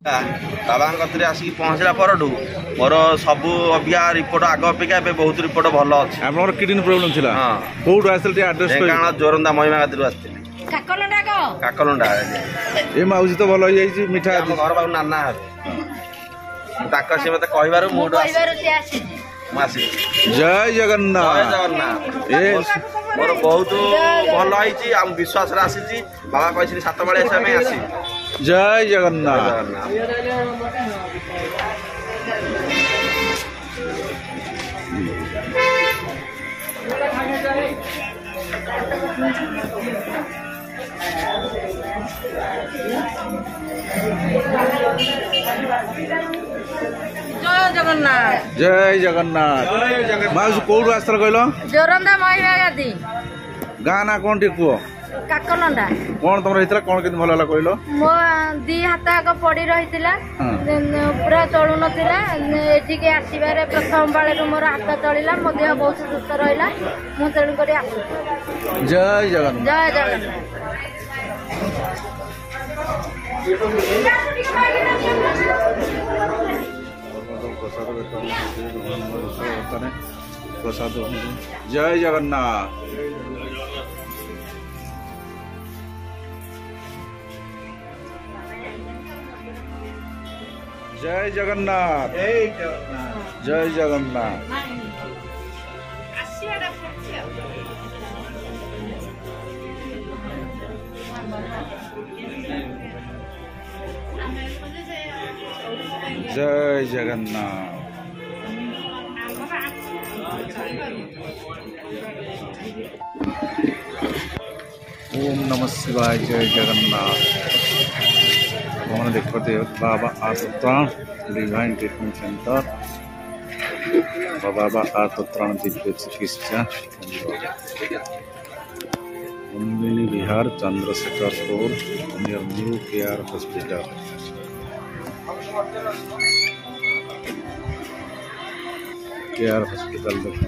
बाबा आसिक पहुँचला पर मोर सब अभिया रिपोर्ट आग अपेक्षा बहुत रिपोर्ट भल अच्छे। आपन किडनी प्रॉब्लम थिला हां कोड आसल एड्रेस काना जोरंदा महिमा गादी आसती काकलंडा काकलंडा ए माउजी तो भल हो जाई मिठा घर बाबू नाना ताक से मते कहबार मोड आसी जय जगन्नाथ जय जगन्नाथ ए मोर बहुत भल होईची हम विश्वास रे आसी बाबा कहछि 7 बळे समय आसी जय जगन्नाथ जय जगन्नाथ जय जगन्नाथ माउस कोड आस्तर कहलो जोरंदा महिमा गादी गाँ ना कोन टी कुओ काकलंडा कोन तमरा हितरा कोन केन भला कहलो मो दी हाथ आग पड़ी रहितिला पूरा चलु नथिला एठी के आसीबारे प्रथम बाळे रो मोर हाथ चलिला मो देह बहुत सुस्त रहिला मु तेन करी आसु जय जगन्नाथ जय जगन्नाथ प्रसाद जय जगन्नाथ जय जगन्नाथ जय जगन्नाथ जय जगन्नाथ ओम नमः शिवाय जय जगन्नाथ। हमने देखते Baba Atmatran divine treatment centre Baba Atmatran दिव्य चिकित्सा Lumbini Vihar Chandrasekharpur near new care hospital. Care hospital देखो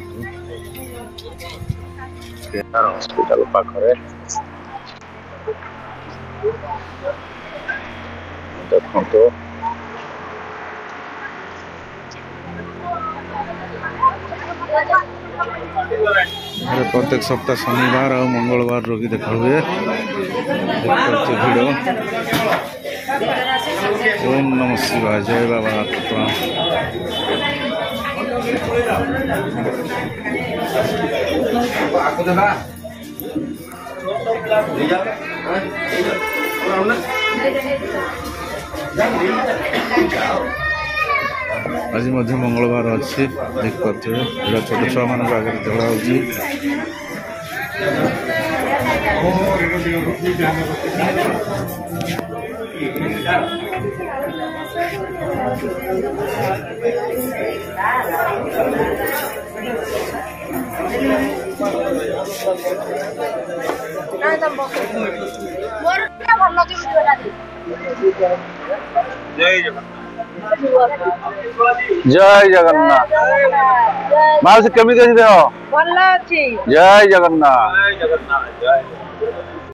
केयर हॉस्पिटल पाखरे देखो तो प्रत्येक सप्ताह शनिवार और मंगलवार रोगी देखा हुए भिड़। ओम नमः शिवाय जय बाबा आज मध्य मंगलवार अच्छे देख पारे छोट छुआ मान आगे झगड़ा जय जगन्नाथ माउसी केमी देह भल अछि जय जगन्नाथ।